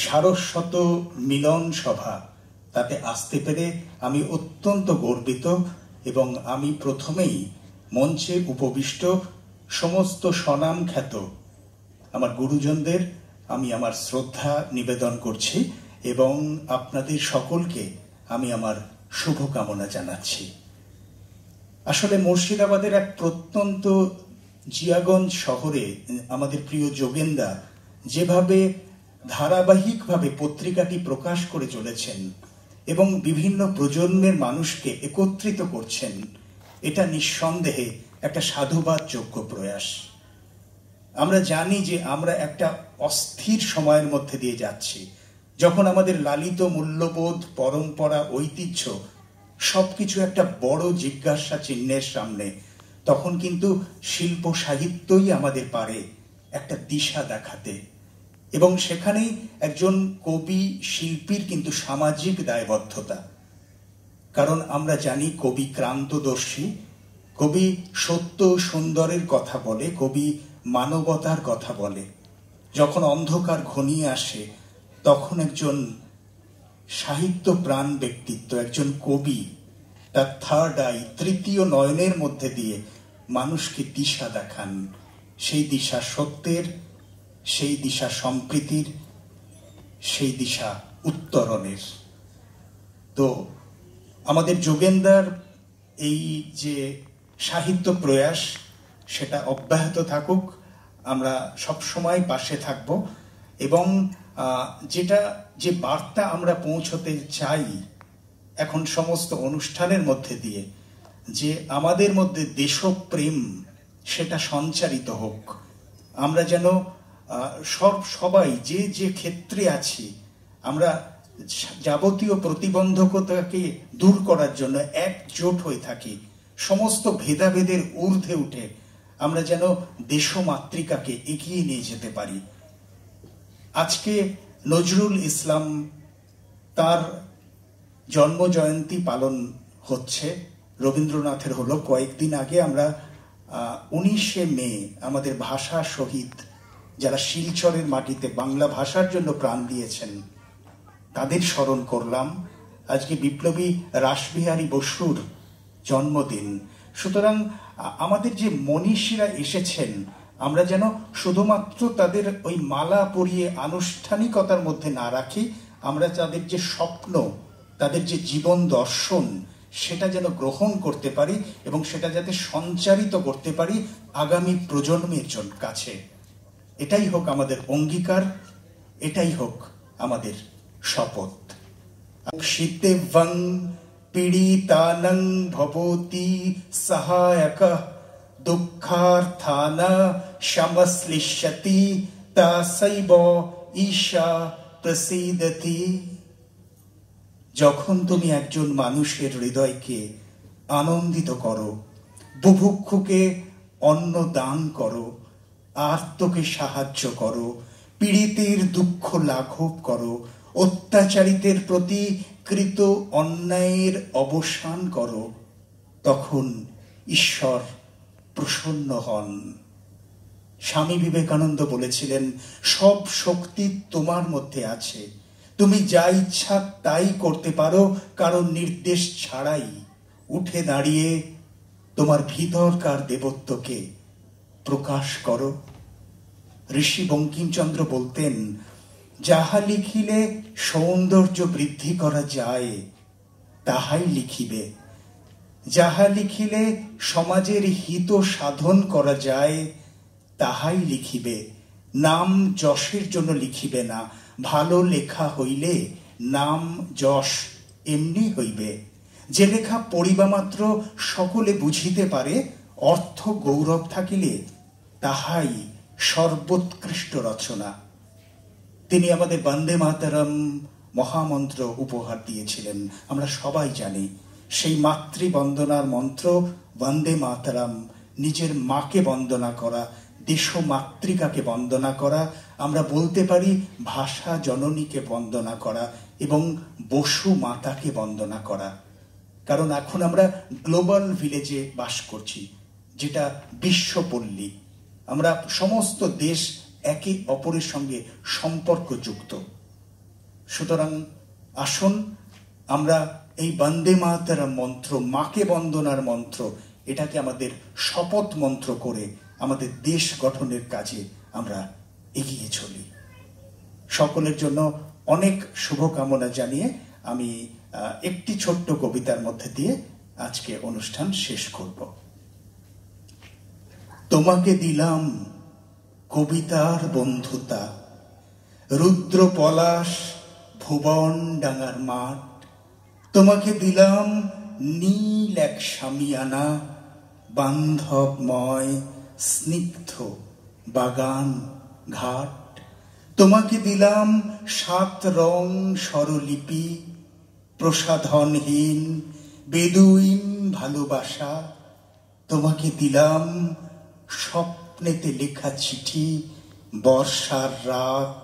সারস্বত মিলন সভা তাতে আসতে পেরে আমি অত্যন্ত গর্বিত এবং আমি প্রথমেই মঞ্চে উপবিষ্ট সমস্ত স্বনাম খ্যাত আমার গুরুজনদের আমি আমার শ্রদ্ধা নিবেদন করছি এবং আপনাদের সকলকে আমি আমার শুভকামনা জানাচ্ছি। আসলে মুর্শিদাবাদের এক প্রত্যন্ত জিয়াগঞ্জ শহরে আমাদের প্রিয় যোগেন্দা যেভাবে ধারাবাহিকভাবে পত্রিকাটি প্রকাশ করে চলেছেন এবং বিভিন্ন প্রজন্মের মানুষকে একত্রিত করছেন, এটা নিঃসন্দেহে একটা সাধুবাদযোগ্য প্রয়াস। আমরা জানি যে আমরা একটা অস্থির সময়ের মধ্যে দিয়ে যাচ্ছি, যখন আমাদের লালিত মূল্যবোধ, পরম্পরা, ঐতিহ্য সবকিছু একটা বড় জিজ্ঞাসা চিহ্নের সামনে, তখন কিন্তু শিল্প সাহিত্যই আমাদের পারে একটা দিশা দেখাতে। এবং সেখানেই একজন কবি শিল্পীর কিন্তু সামাজিক দায়বদ্ধতা, কারণ আমরা জানি কবি ক্রান্তদর্শী, কবি সত্য সুন্দরের কথা বলে, কবি মানবতার কথা বলে। যখন অন্ধকার ঘনিয়ে আসে তখন একজন সাহিত্য প্রাণ ব্যক্তিত্ব, একজন কবি তার থার্ড আই, তৃতীয় নয়নের মধ্যে দিয়ে মানুষকে দিশা দেখান, সেই দিশা সত্যের, সেই দিশা সম্প্রীতির, সেই দিশা উত্তরণের। তো আমাদের যোগেন্দার এই যে সাহিত্য প্রয়াস সেটা অব্যাহত থাকুক, আমরা সব সময় পাশে থাকব এবং যে বার্তা আমরা পৌঁছতে চাই এখন সমস্ত অনুষ্ঠানের মধ্যে দিয়ে, যে আমাদের মধ্যে দেশপ্রেম সেটা সঞ্চারিত হোক। আমরা যেন সবাই যে যে ক্ষেত্রে আছি, আমরা যাবতীয় প্রতিবন্ধকতাকে দূর করার জন্য একজোট হয়ে থাকি, সমস্ত ভেদাভেদের ঊর্ধ্বে উঠে আমরা যেন দেশমাতৃকাকে এগিয়ে নিয়ে যেতে পারি। আজকে নজরুল ইসলাম তার জন্ম জয়ন্তী পালন হচ্ছে, রবীন্দ্রনাথের হলো কয়েকদিন আগে। আমরা 19শে মে আমাদের ভাষা শহীদ যারা শিলচরের মাটিতে বাংলা ভাষার জন্য প্রাণ দিয়েছেন তাদের স্মরণ করলাম। আজকে বিপ্লবী রাসবিহারী বসুর জন্মদিন। সুতরাং আমাদের যে মনীষীরা এসেছেন, আমরা যেন শুধুমাত্র তাদের ওই মালা পরিয়ে আনুষ্ঠানিকতার মধ্যে না রাখি, আমরা তাদের যে স্বপ্ন, তাদের যে জীবন দর্শন, সেটা যেন গ্রহণ করতে পারি এবং সেটা যাতে সঞ্চারিত করতে পারি আগামী প্রজন্মের কাছে। এটাই হোক আমাদের অঙ্গীকার, এটাই হোক আমাদের শপথ। শিতেবং পীড়িতানং ভবতি সহায়কঃ দুঃখার্থানা শমশ্লিষ্যতি তাসৈব ঈশা প্রসীদতি। যখন তুমি একজন মানুষের হৃদয়কে আনন্দিত করো, বুভুক্ষুকে অন্ন দান করো, আর্তকে সাহায্য করো, পীড়িতের দুঃখ লাঘব করো, অত্যাচারিতের প্রতি কৃত অন্যায়ের অবসান করো, তখন ঈশ্বর প্রসন্ন হন। স্বামী বিবেকানন্দ বলেছিলেন, সব শক্তি তোমার মধ্যে আছে, তুমি যা ইচ্ছা তাই করতে পারো কারণ নির্দেশ ছাড়াই। উঠে দাঁড়িয়ে তোমার ভিতরকার দেবত্বকে প্রকাশ করো। ঋষি বঙ্কিমচন্দ্র বলতেন, যাহা লিখিলে সৌন্দর্য বৃদ্ধি করা যায় তাহাই লিখিবে, যাহা লিখিলে সমাজের হিত সাধন করা যায় তাহাই লিখিবে। নাম যশের জন্য লিখিবে না, ভালো লেখা হইলে নাম যশ এমনি হইবে। যে লেখা পড়িবা মাত্র সকলে বুঝিতে পারে, অর্থ গৌরব থাকিলে তাহাই সর্বোৎকৃষ্ট রচনা। তিনি আমাদের বন্দে মাতরম মহামন্ত্র উপহার দিয়েছিলেন, আমরা সবাই জানি। সেই মাতৃবন্দনার মন্ত্র বন্দে মাতরম, নিজের মাকে বন্দনা করা, দেশমাতৃকাকে বন্দনা করা, আমরা বলতে পারি ভাষা জননীকে বন্দনা করা এবং বসু মাতাকে বন্দনা করা। কারণ এখন আমরা গ্লোবাল ভিলেজে বাস করছি, যেটা বিশ্বপল্লী। আমরা সমস্ত দেশ একে অপরের সঙ্গে সম্পর্কযুক্ত। সুতরাং আসুন আমরা এই বন্দে মাতরম মন্ত্র, মাকে বন্দনার মন্ত্র, এটাকে আমাদের শপথ মন্ত্র করে আমাদের দেশ গঠনের কাজে আমরা এগিয়ে চলি। সকলের জন্য অনেক শুভকামনা জানিয়ে আমি একটি ছোট্ট কবিতার মধ্যে দিয়ে আজকে অনুষ্ঠান শেষ করব। তোমাকে দিলাম কবিতার বন্ধুতা, রুদ্র পলাশ ভুবন ডাঙার মাঠ, তোমাকে দিলাম নীল এক শামিয়ানা, বান্ধবময় স্নিগ্ধ বাগান ঘাট, তোমাকে দিলাম 7 রং স্বরলিপি, প্রসাধনহীন বেদুইন ভালোবাসা, তোমাকে দিলাম স্বপ্নেতে লেখা চিঠি, বর্ষার রাত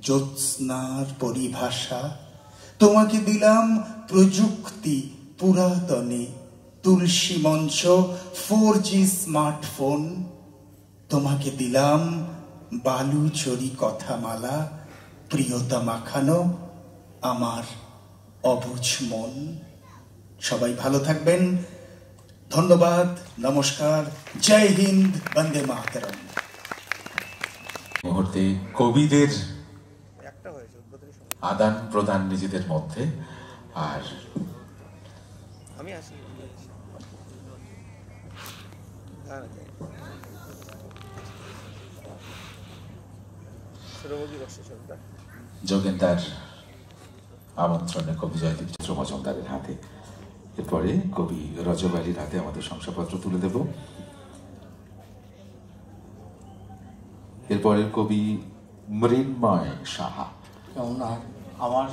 জ্যোৎস্নার পরিভাষা, তোমাকে দিলাম প্রযুক্তি পুরাতনে, তুলসী মঞ্চ 4G স্মার্টফোন, তোমাকে দিলাম বালুচরি কথামালা, প্রিয়তা মাখানো আমার অবুঝ মন। সবাই ভালো থাকবেন। ধন্যবাদ, নমস্কার, জয় হিন্দ, বন্দে মাতরম। মুহূর্তে কবিদের আদান প্রদান নিজেদের মধ্যে। আর আমি আসি যোগেন্দার আমন্ত্রণে কবি জয়দীপ চন্দ্র মজুমদারের হাতে, এরপরে কবি রজব আলীর হাতে আমাদের শংসাপত্র তুলে দেব। এরপরে কবি মৃন্ময় সাহা। আমার